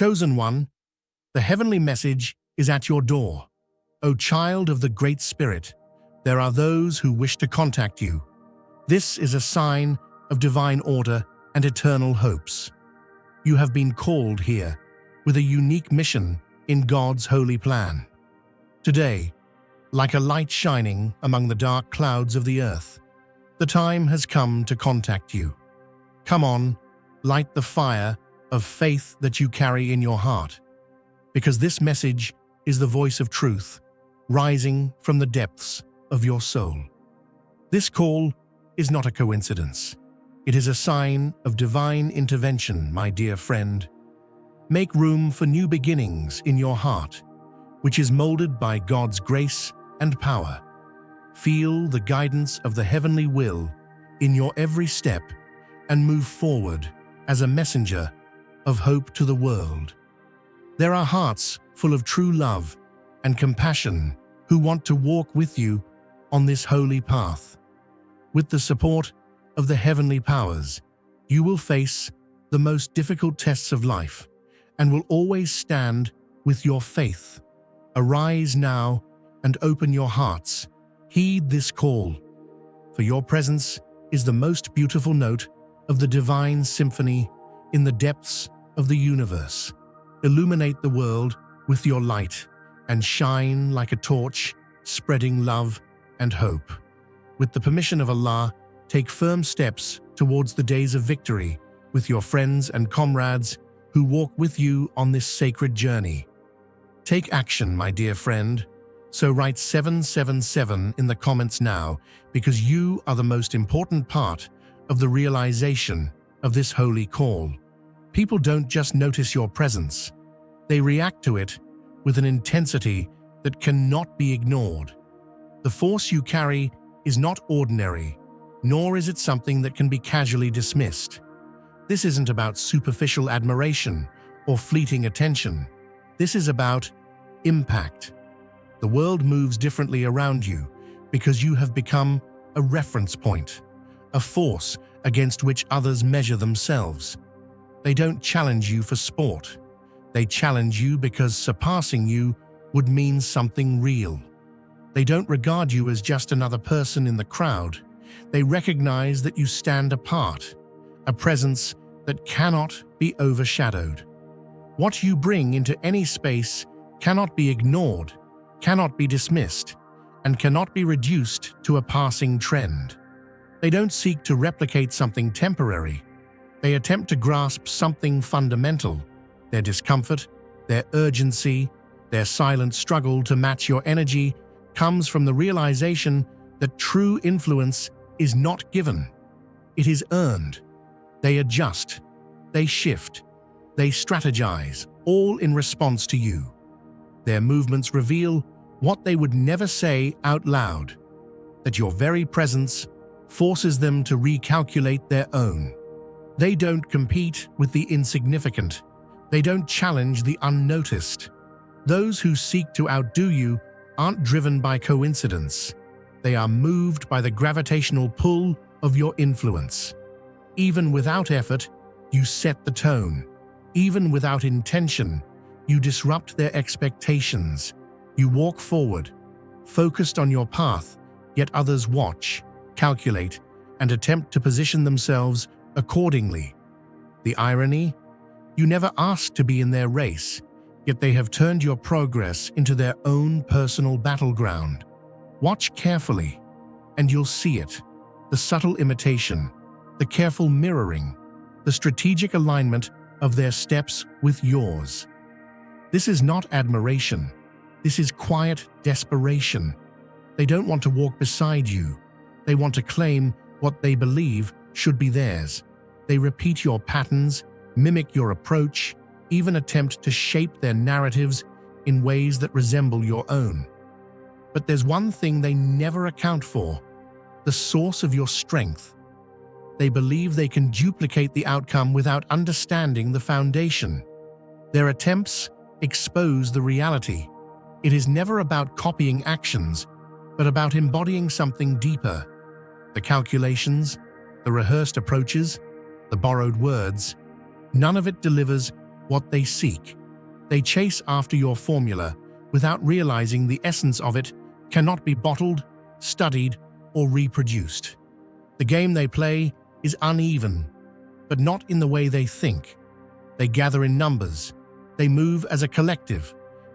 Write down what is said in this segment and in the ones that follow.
Chosen one, the heavenly message is at your door. O child of the Great Spirit, there are those who wish to contact you. This is a sign of divine order and eternal hopes. You have been called here with a unique mission in God's holy plan. Today, like a light shining among the dark clouds of the earth, the time has come to contact you. Come on, light the fire of faith that you carry in your heart, because this message is the voice of truth rising from the depths of your soul. This call is not a coincidence. It is a sign of divine intervention, my dear friend. Make room for new beginnings in your heart, which is molded by God's grace and power. Feel the guidance of the heavenly will in your every step and move forward as a messenger of hope to the world. There are hearts full of true love and compassion who want to walk with you on this holy path. With the support of the heavenly powers, you will face the most difficult tests of life and will always stand with your faith. Arise now and open your hearts. Heed this call, for your presence is the most beautiful note of the divine symphony in the depths of the universe. Illuminate the world with your light and shine like a torch, spreading love and hope. With the permission of Allah, take firm steps towards the days of victory with your friends and comrades who walk with you on this sacred journey. Take action, my dear friend. So write 777 in the comments now, because you are the most important part of the realization of this holy call. People don't just notice your presence. They react to it with an intensity that cannot be ignored. The force you carry is not ordinary, nor is it something that can be casually dismissed. This isn't about superficial admiration or fleeting attention. This is about impact. The world moves differently around you because you have become a reference point, a force against which others measure themselves. They don't challenge you for sport. They challenge you because surpassing you would mean something real. They don't regard you as just another person in the crowd. They recognize that you stand apart, a presence that cannot be overshadowed. What you bring into any space cannot be ignored, cannot be dismissed, and cannot be reduced to a passing trend. They don't seek to replicate something temporary. They attempt to grasp something fundamental. Their discomfort, their urgency, their silent struggle to match your energy comes from the realization that true influence is not given. It is earned. They adjust, they shift, they strategize, all in response to you. Their movements reveal what they would never say out loud, that your very presence forces them to recalculate their own. They don't compete with the insignificant. They don't challenge the unnoticed. Those who seek to outdo you aren't driven by coincidence. They are moved by the gravitational pull of your influence. Even without effort, you set the tone. Even without intention, you disrupt their expectations. You walk forward, focused on your path, yet others watch, calculate, and attempt to position themselves accordingly. The irony? You never asked to be in their race, yet they have turned your progress into their own personal battleground. Watch carefully, and you'll see it. The subtle imitation, the careful mirroring, the strategic alignment of their steps with yours. This is not admiration. This is quiet desperation. They don't want to walk beside you. They want to claim what they believe should be theirs. They repeat your patterns, mimic your approach, even attempt to shape their narratives in ways that resemble your own. But there's one thing they never account for: the source of your strength. They believe they can duplicate the outcome without understanding the foundation. Their attempts expose the reality. It is never about copying actions, but about embodying something deeper. The calculations, the rehearsed approaches, the borrowed words, none of it delivers what they seek. They chase after your formula without realizing the essence of it cannot be bottled, studied, or reproduced. The game they play is uneven, but not in the way they think. They gather in numbers. They move as a collective,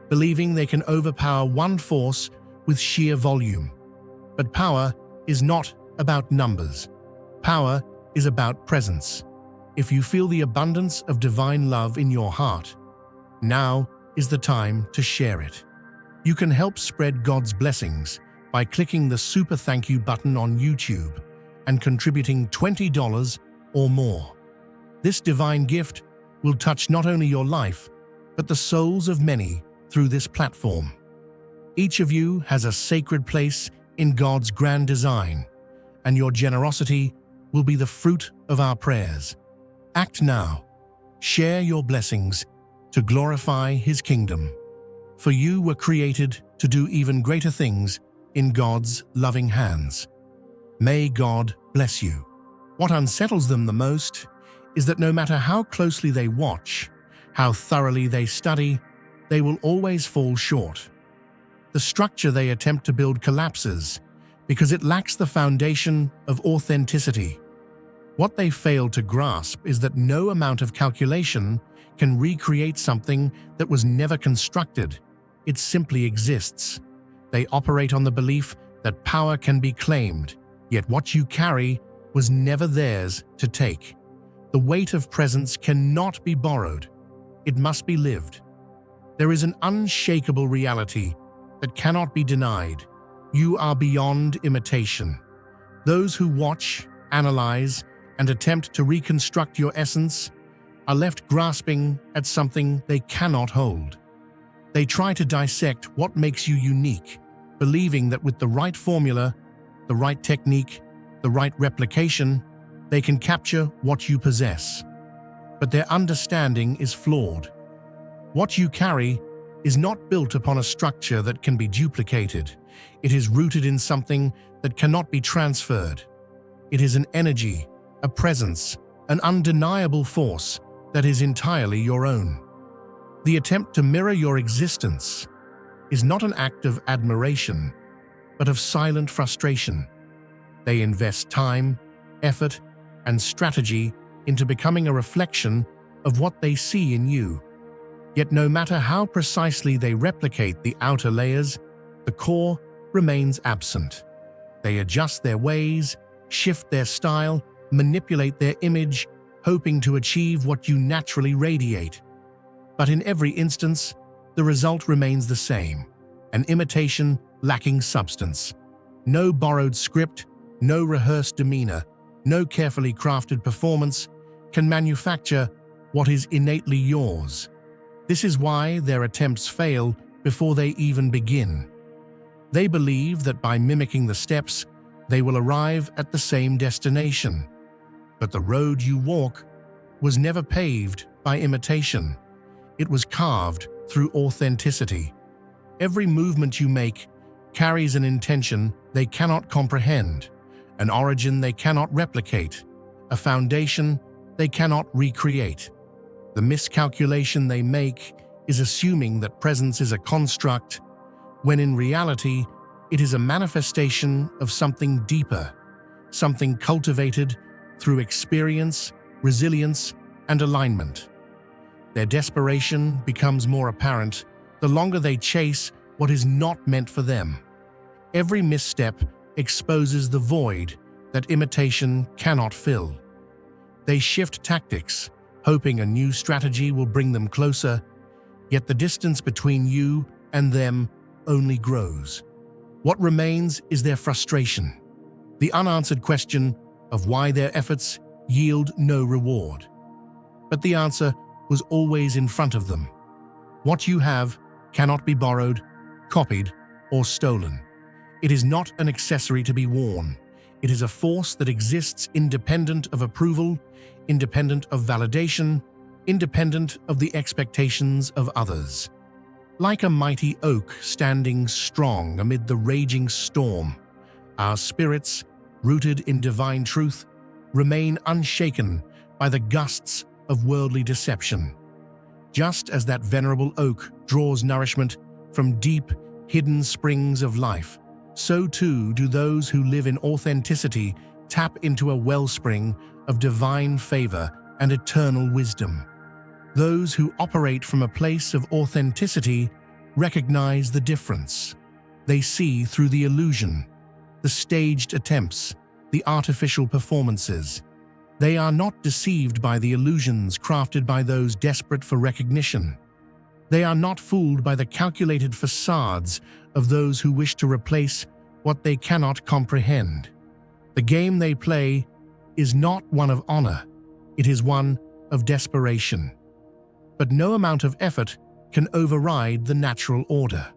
believing they can overpower one force with sheer volume. But power is not about numbers. Power is about presence. If you feel the abundance of divine love in your heart, now is the time to share it. You can help spread God's blessings by clicking the Super Thank You button on YouTube and contributing $20 or more. This divine gift will touch not only your life, but the souls of many through this platform. Each of you has a sacred place in God's grand design, and your generosity will be the fruit of our prayers. Act now. Share your blessings to glorify His kingdom. For you were created to do even greater things in God's loving hands. May God bless you. What unsettles them the most is that no matter how closely they watch, how thoroughly they study, they will always fall short. The structure they attempt to build collapses because it lacks the foundation of authenticity. What they fail to grasp is that no amount of calculation can recreate something that was never constructed. It simply exists. They operate on the belief that power can be claimed, yet what you carry was never theirs to take. The weight of presence cannot be borrowed. It must be lived. There is an unshakable reality that cannot be denied. You are beyond imitation. Those who watch, analyze, and attempt to reconstruct your essence are left grasping at something they cannot hold. They try to dissect what makes you unique, believing that with the right formula, the right technique, the right replication, they can capture what you possess. But their understanding is flawed. What you carry is not built upon a structure that can be duplicated. It is rooted in something that cannot be transferred. It is an energy, a presence, an undeniable force that is entirely your own. The attempt to mirror your existence is not an act of admiration, but of silent frustration. They invest time, effort, and strategy into becoming a reflection of what they see in you. Yet no matter how precisely they replicate the outer layers, the core remains absent. They adjust their ways, shift their style, manipulate their image, hoping to achieve what you naturally radiate. But in every instance, the result remains the same: an imitation lacking substance. No borrowed script, no rehearsed demeanor, no carefully crafted performance can manufacture what is innately yours. This is why their attempts fail before they even begin. They believe that by mimicking the steps, they will arrive at the same destination. But the road you walk was never paved by imitation. It was carved through authenticity. Every movement you make carries an intention they cannot comprehend, an origin they cannot replicate, a foundation they cannot recreate. The miscalculation they make is assuming that presence is a construct, when in reality, it is a manifestation of something deeper, something cultivated through experience, resilience, and alignment. Their desperation becomes more apparent the longer they chase what is not meant for them. Every misstep exposes the void that imitation cannot fill. They shift tactics, hoping a new strategy will bring them closer, yet the distance between you and them only grows. What remains is their frustration, the unanswered question of why their efforts yield no reward. But the answer was always in front of them. What you have cannot be borrowed, copied, or stolen. It is not an accessory to be worn. It is a force that exists independent of approval, independent of validation, independent of the expectations of others. Like a mighty oak standing strong amid the raging storm, our spirits, rooted in divine truth, remain unshaken by the gusts of worldly deception. Just as that venerable oak draws nourishment from deep, hidden springs of life, so too do those who live in authenticity tap into a wellspring of divine favor and eternal wisdom. Those who operate from a place of authenticity recognize the difference. They see through the illusion, the staged attempts, the artificial performances. They are not deceived by the illusions crafted by those desperate for recognition. They are not fooled by the calculated facades of those who wish to replace what they cannot comprehend. The game they play is not one of honor, it is one of desperation. But no amount of effort can override the natural order.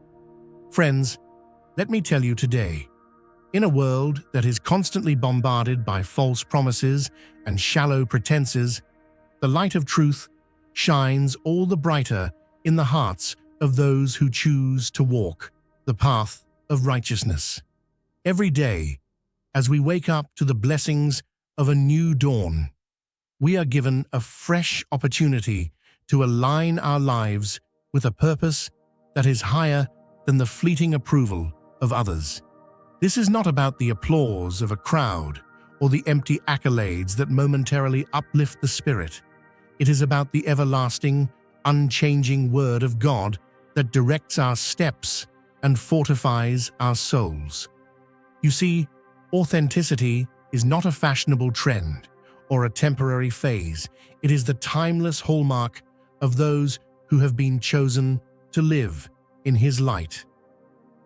Friends, let me tell you today, in a world that is constantly bombarded by false promises and shallow pretenses, the light of truth shines all the brighter in the hearts of those who choose to walk the path of righteousness. Every day, as we wake up to the blessings of a new dawn, we are given a fresh opportunity to align our lives with a purpose that is higher than the fleeting approval of others. This is not about the applause of a crowd or the empty accolades that momentarily uplift the spirit. It is about the everlasting, unchanging Word of God that directs our steps and fortifies our souls. You see, authenticity is not a fashionable trend or a temporary phase. It is the timeless hallmark of those who have been chosen to live in His light.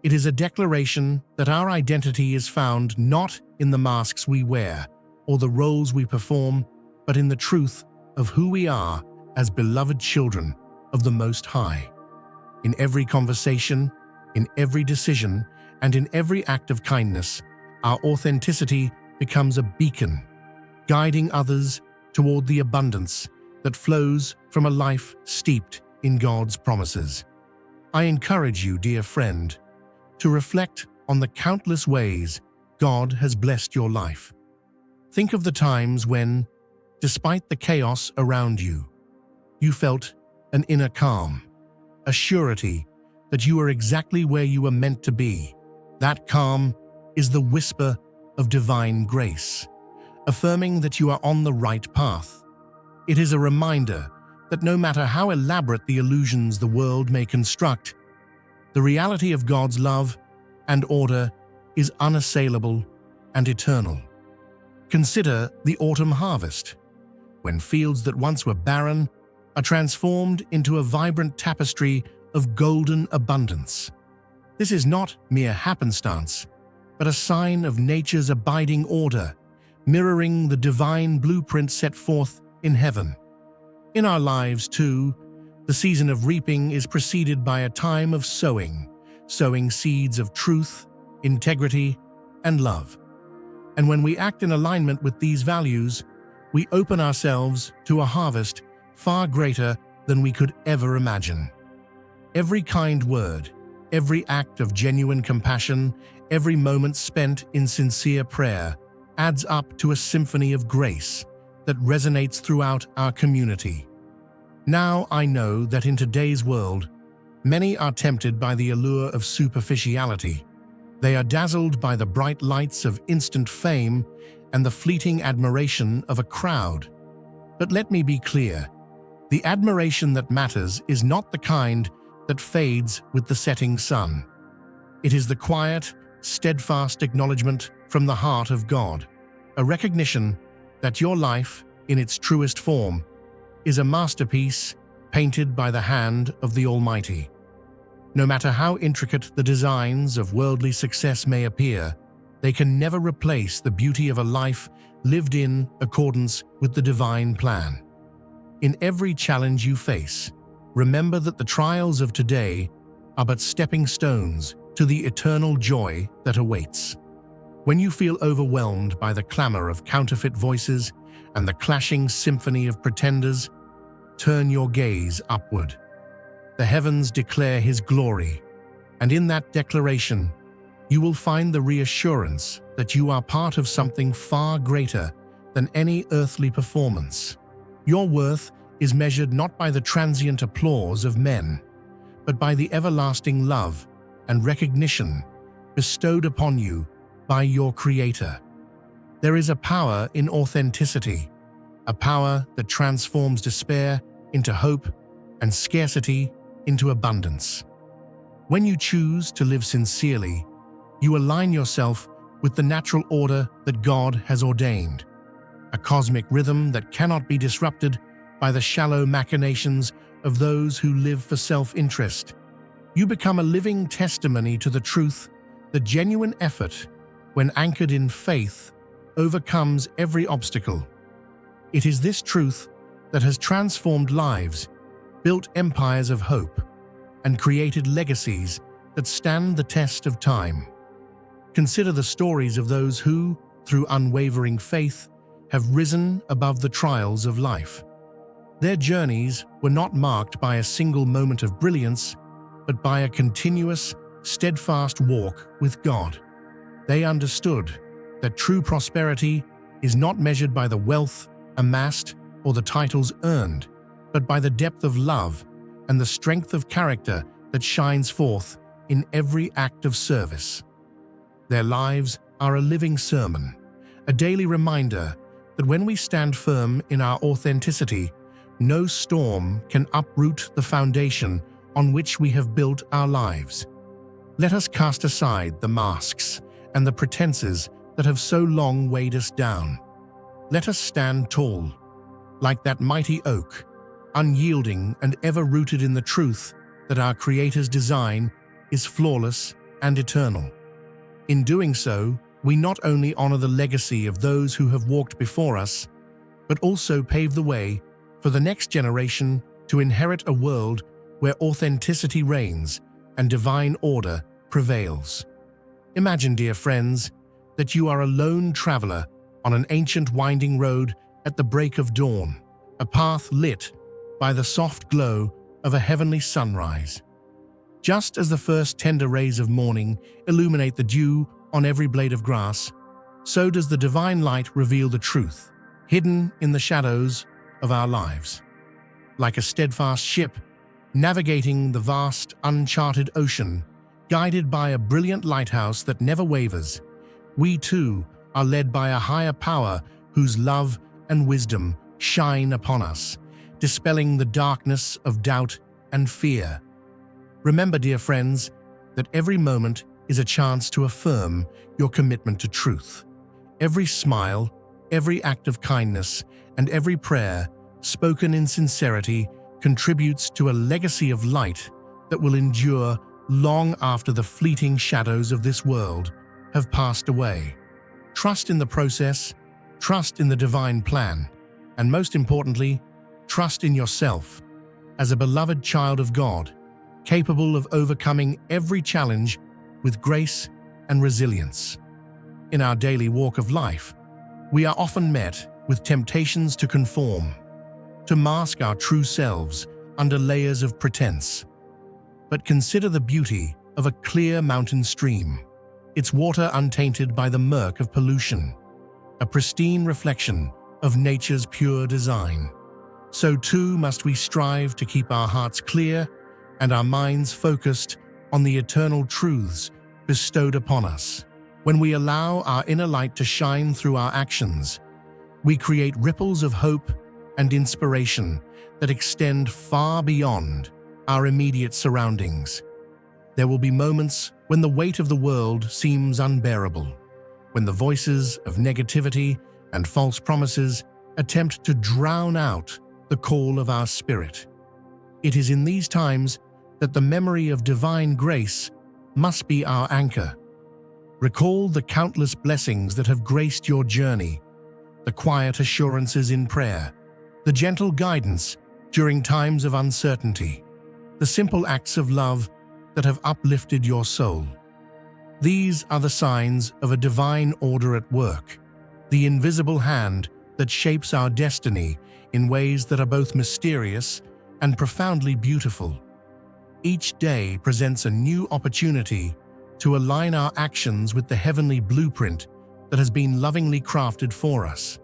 It is a declaration that our identity is found not in the masks we wear or the roles we perform, but in the truth of who we are as beloved children of the Most High. In every conversation, in every decision, and in every act of kindness, our authenticity becomes a beacon, guiding others toward the abundance that flows from a life steeped in God's promises. I encourage you, dear friend, to reflect on the countless ways God has blessed your life. Think of the times when, despite the chaos around you, you felt an inner calm, a surety that you are exactly where you were meant to be. That calm is the whisper of divine grace, affirming that you are on the right path. It is a reminder that no matter how elaborate the illusions the world may construct, the reality of God's love and order is unassailable and eternal. Consider the autumn harvest, when fields that once were barren are transformed into a vibrant tapestry of golden abundance. This is not mere happenstance, but a sign of nature's abiding order, mirroring the divine blueprint set forth in heaven. In our lives, too, the season of reaping is preceded by a time of sowing seeds of truth, integrity, and love. And when we act in alignment with these values, we open ourselves to a harvest far greater than we could ever imagine. Every kind word, every act of genuine compassion, every moment spent in sincere prayer adds up to a symphony of grace that resonates throughout our community. Now I know that in today's world, many are tempted by the allure of superficiality. They are dazzled by the bright lights of instant fame and the fleeting admiration of a crowd. But let me be clear, the admiration that matters is not the kind that fades with the setting sun. It is the quiet, steadfast acknowledgement from the heart of God, a recognition that your life, in its truest form, is a masterpiece painted by the hand of the Almighty. No matter how intricate the designs of worldly success may appear, they can never replace the beauty of a life lived in accordance with the divine plan. In every challenge you face, remember that the trials of today are but stepping stones to the eternal joy that awaits. When you feel overwhelmed by the clamor of counterfeit voices and the clashing symphony of pretenders, turn your gaze upward. The heavens declare His glory, and in that declaration, you will find the reassurance that you are part of something far greater than any earthly performance. Your worth is measured not by the transient applause of men, but by the everlasting love and recognition bestowed upon you by your Creator. There is a power in authenticity, a power that transforms despair into hope and scarcity into abundance. When you choose to live sincerely, you align yourself with the natural order that God has ordained, a cosmic rhythm that cannot be disrupted by the shallow machinations of those who live for self-interest. You become a living testimony to the truth that genuine effort, when anchored in faith, overcomes every obstacle. It is this truth that has transformed lives, built empires of hope, and created legacies that stand the test of time. Consider the stories of those who, through unwavering faith, have risen above the trials of life. Their journeys were not marked by a single moment of brilliance, but by a continuous, steadfast walk with God. They understood that true prosperity is not measured by the wealth amassed or the titles earned, but by the depth of love and the strength of character that shines forth in every act of service. Their lives are a living sermon, a daily reminder that when we stand firm in our authenticity, no storm can uproot the foundation on which we have built our lives. Let us cast aside the masks and the pretenses that have so long weighed us down. Let us stand tall, like that mighty oak, unyielding and ever rooted in the truth that our Creator's design is flawless and eternal. In doing so, we not only honor the legacy of those who have walked before us, but also pave the way for the next generation to inherit a world where authenticity reigns and divine order prevails. Imagine, dear friends, that you are a lone traveler on an ancient winding road at the break of dawn, a path lit by the soft glow of a heavenly sunrise. Just as the first tender rays of morning illuminate the dew on every blade of grass, so does the divine light reveal the truth, hidden in the shadows of our lives. Like a steadfast ship, navigating the vast, uncharted ocean, guided by a brilliant lighthouse that never wavers, we too are led by a higher power whose love and wisdom shine upon us, dispelling the darkness of doubt and fear. Remember, dear friends, that every moment is a chance to affirm your commitment to truth. Every smile, every act of kindness, and every prayer, spoken in sincerity, contributes to a legacy of light that will endure long after the fleeting shadows of this world have passed away. Trust in the process, trust in the divine plan, and most importantly, trust in yourself as a beloved child of God, capable of overcoming every challenge with grace and resilience. In our daily walk of life, we are often met with temptations to conform, to mask our true selves under layers of pretense. But consider the beauty of a clear mountain stream, its water untainted by the murk of pollution, a pristine reflection of nature's pure design. So too must we strive to keep our hearts clear and our minds focused on the eternal truths bestowed upon us. When we allow our inner light to shine through our actions, we create ripples of hope and inspiration that extend far beyond our immediate surroundings. There will be moments when the weight of the world seems unbearable, when the voices of negativity and false promises attempt to drown out the call of our spirit. It is in these times that the memory of divine grace must be our anchor. Recall the countless blessings that have graced your journey, the quiet assurances in prayer, the gentle guidance during times of uncertainty, the simple acts of love that have uplifted your soul. These are the signs of a divine order at work, the invisible hand that shapes our destiny in ways that are both mysterious and profoundly beautiful. Each day presents a new opportunity to align our actions with the heavenly blueprint that has been lovingly crafted for us.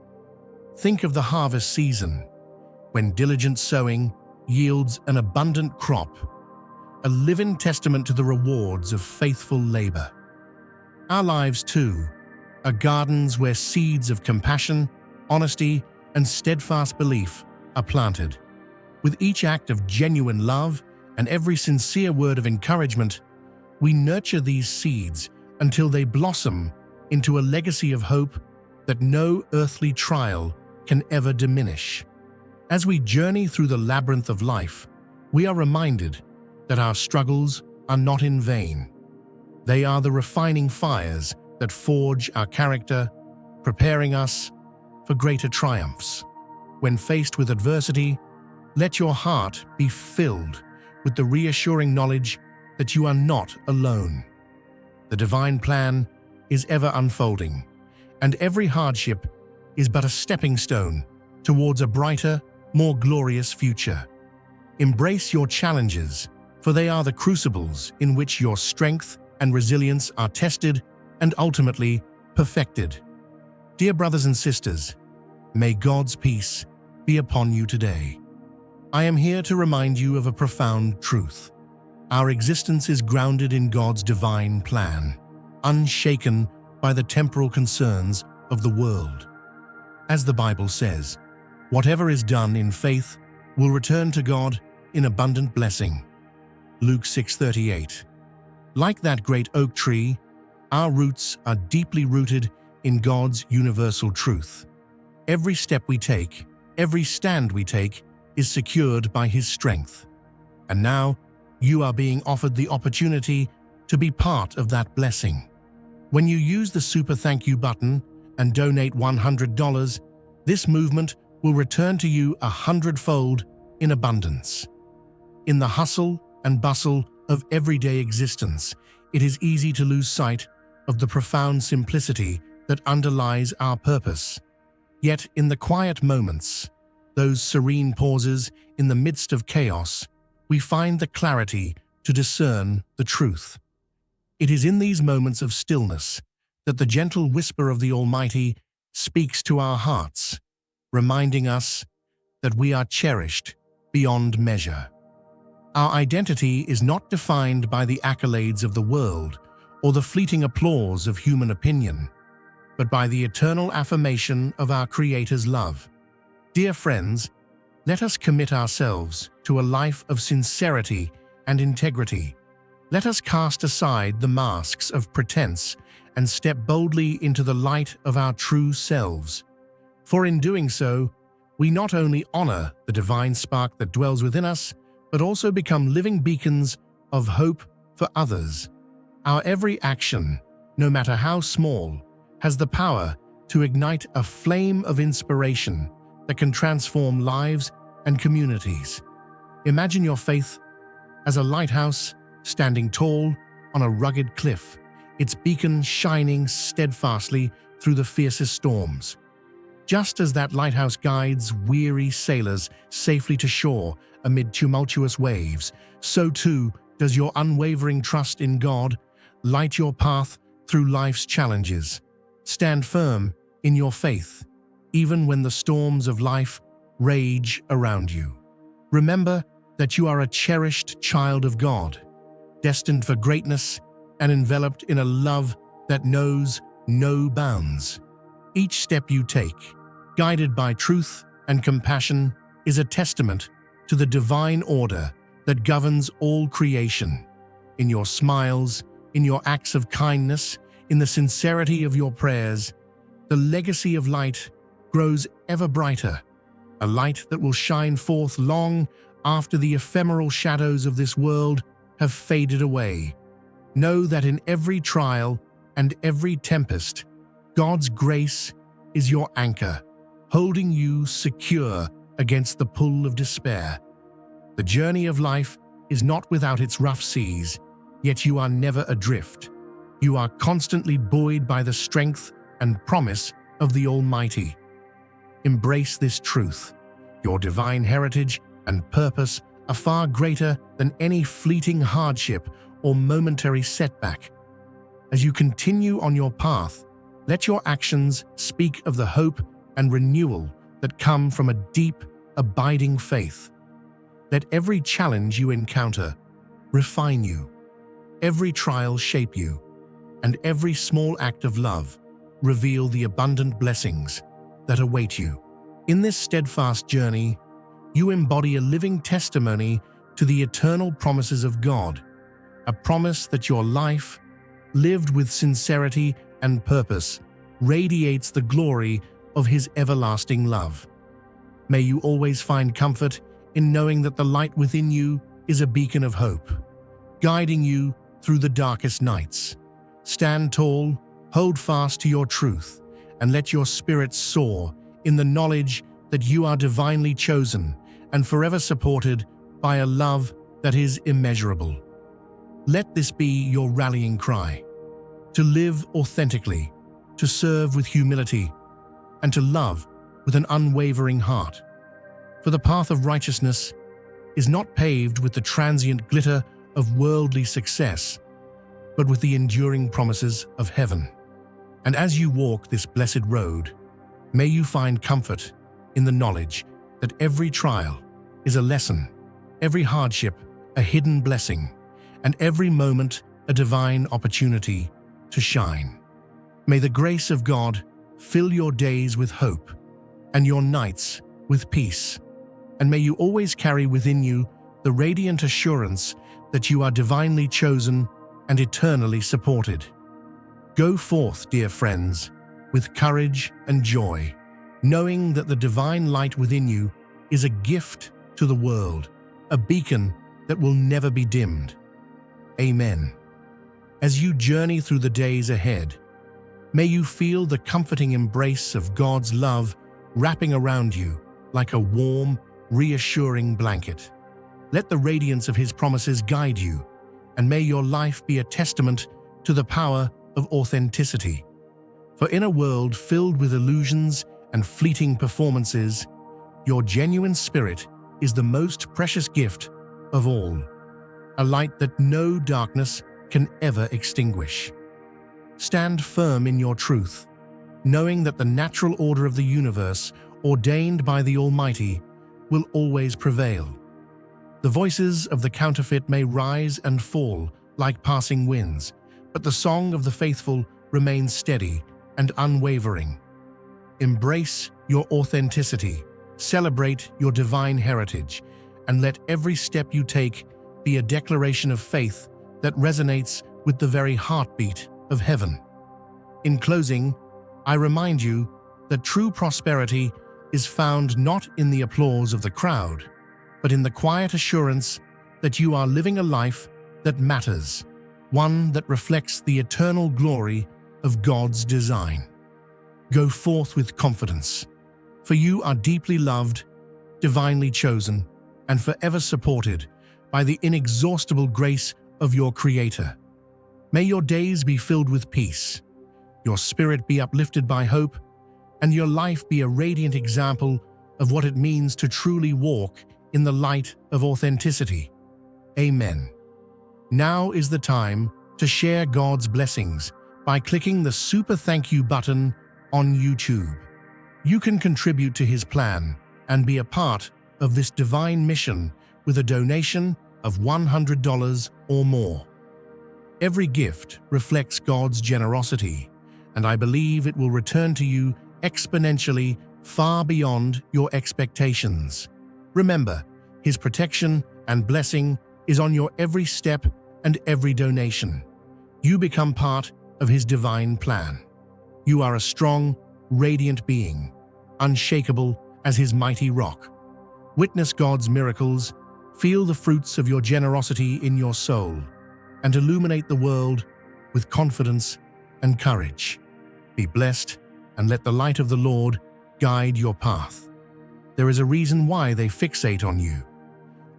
Think of the harvest season, when diligent sowing yields an abundant crop, a living testament to the rewards of faithful labor. Our lives, too, are gardens where seeds of compassion, honesty, and steadfast belief are planted. With each act of genuine love and every sincere word of encouragement, we nurture these seeds until they blossom into a legacy of hope that no earthly trial can ever diminish. As we journey through the labyrinth of life, we are reminded that our struggles are not in vain. They are the refining fires that forge our character, preparing us for greater triumphs. When faced with adversity, let your heart be filled with the reassuring knowledge that you are not alone. The divine plan is ever unfolding, and every hardship is but a stepping stone towards a brighter, more glorious future. Embrace your challenges, for they are the crucibles in which your strength and resilience are tested and ultimately perfected. Dear brothers and sisters, may God's peace be upon you today. I am here to remind you of a profound truth. Our existence is grounded in God's divine plan, unshaken by the temporal concerns of the world. As the Bible says, whatever is done in faith will return to God in abundant blessing. Luke 6:38. Like that great oak tree, our roots are deeply rooted in God's universal truth. Every step we take, every stand we take, is secured by His strength. And now, you are being offered the opportunity to be part of that blessing. When you use the Super Thank You button and donate $100, this movement will return to you 100-fold in abundance. In the hustle and bustle of everyday existence, it is easy to lose sight of the profound simplicity that underlies our purpose. Yet in the quiet moments, those serene pauses in the midst of chaos, we find the clarity to discern the truth. It is in these moments of stillness that the gentle whisper of the Almighty speaks to our hearts, reminding us that we are cherished beyond measure. Our identity is not defined by the accolades of the world or the fleeting applause of human opinion, but by the eternal affirmation of our Creator's love. Dear friends, let us commit ourselves to a life of sincerity and integrity. Let us cast aside the masks of pretense and step boldly into the light of our true selves. For in doing so, we not only honor the divine spark that dwells within us, but also become living beacons of hope for others. Our every action, no matter how small, has the power to ignite a flame of inspiration that can transform lives and communities. Imagine your faith as a lighthouse standing tall on a rugged cliff, its beacon shining steadfastly through the fiercest storms. Just as that lighthouse guides weary sailors safely to shore amid tumultuous waves, so too does your unwavering trust in God light your path through life's challenges. Stand firm in your faith, even when the storms of life rage around you. Remember that you are a cherished child of God, destined for greatness and enveloped in a love that knows no bounds. Each step you take, guided by truth and compassion, is a testament to the divine order that governs all creation. In your smiles, in your acts of kindness, in the sincerity of your prayers, the legacy of light grows ever brighter, a light that will shine forth long after the ephemeral shadows of this world have faded away. Know that in every trial and every tempest, God's grace is your anchor, holding you secure against the pull of despair. The journey of life is not without its rough seas, yet you are never adrift. You are constantly buoyed by the strength and promise of the Almighty. Embrace this truth. Your divine heritage and purpose are far greater than any fleeting hardship or momentary setback. As you continue on your path, let your actions speak of the hope and renewal that come from a deep, abiding faith. Let every challenge you encounter refine you, every trial shape you, and every small act of love reveal the abundant blessings that await you. In this steadfast journey, you embody a living testimony to the eternal promises of God, a promise that your life, lived with sincerity and purpose, radiates the glory of His everlasting love. May you always find comfort in knowing that the light within you is a beacon of hope, guiding you through the darkest nights. Stand tall, hold fast to your truth, and let your spirit soar in the knowledge that you are divinely chosen and forever supported by a love that is immeasurable. Let this be your rallying cry: to live authentically, to serve with humility, and to love with an unwavering heart. For the path of righteousness is not paved with the transient glitter of worldly success, but with the enduring promises of heaven. And as you walk this blessed road, may you find comfort in the knowledge that every trial is a lesson, every hardship a hidden blessing, and every moment a divine opportunity to shine. May the grace of God fill your days with hope and your nights with peace, and may you always carry within you the radiant assurance that you are divinely chosen and eternally supported. Go forth, dear friends, with courage and joy, knowing that the divine light within you is a gift to the world, a beacon that will never be dimmed. Amen. As you journey through the days ahead, may you feel the comforting embrace of God's love wrapping around you like a warm, reassuring blanket. Let the radiance of His promises guide you, and may your life be a testament to the power of authenticity. For in a world filled with illusions and fleeting performances, your genuine spirit is the most precious gift of all, a light that no darkness can ever extinguish. Stand firm in your truth, knowing that the natural order of the universe, ordained by the Almighty, will always prevail. The voices of the counterfeit may rise and fall like passing winds, but the song of the faithful remains steady and unwavering. Embrace your authenticity, celebrate your divine heritage, and let every step you take be a declaration of faith that resonates with the very heartbeat of heaven. In closing, I remind you that true prosperity is found not in the applause of the crowd, but in the quiet assurance that you are living a life that matters, one that reflects the eternal glory of God's design. Go forth with confidence, for you are deeply loved, divinely chosen, and forever supported by the inexhaustible grace of your Creator. May your days be filled with peace, your spirit be uplifted by hope, and your life be a radiant example of what it means to truly walk in the light of authenticity. Amen. Now is the time to share God's blessings by clicking the Super Thank You button on YouTube. You can contribute to His plan and be a part of this divine mission with a donation of $100 or more. Every gift reflects God's generosity, and I believe it will return to you exponentially far beyond your expectations. Remember, His protection and blessing is on your every step and every donation. You become part of His divine plan. You are a strong, radiant being, unshakable as His mighty rock. Witness God's miracles, feel the fruits of your generosity in your soul, and illuminate the world with confidence and courage. Be blessed, and let the light of the Lord guide your path. There is a reason why they fixate on you.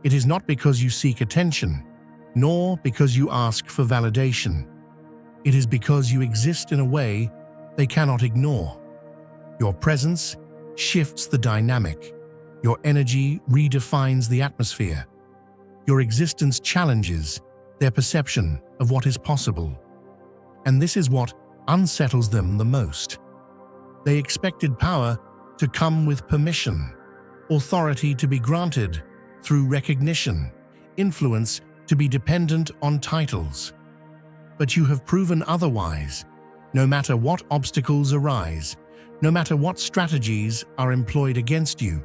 It is not because you seek attention, nor because you ask for validation. It is because you exist in a way they cannot ignore. Your presence shifts the dynamic. Your energy redefines the atmosphere. Your existence challenges their perception of what is possible. And this is what unsettles them the most. They expected power to come with permission, authority to be granted through recognition, influence to be dependent on titles. But you have proven otherwise. No matter what obstacles arise, no matter what strategies are employed against you,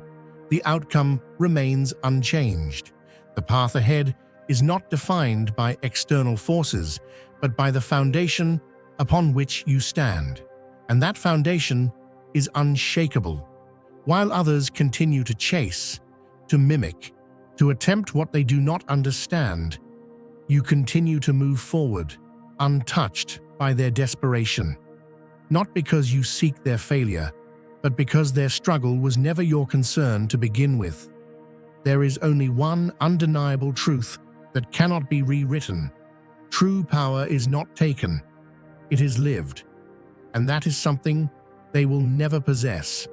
the outcome remains unchanged. The path ahead is not defined by external forces, but by the foundation upon which you stand. And that foundation is unshakable. While others continue to chase, to mimic, to attempt what they do not understand, you continue to move forward, untouched by their desperation. Not because you seek their failure, but because their struggle was never your concern to begin with. There is only one undeniable truth that cannot be rewritten. True power is not taken, it is lived. And that is something they will never possess.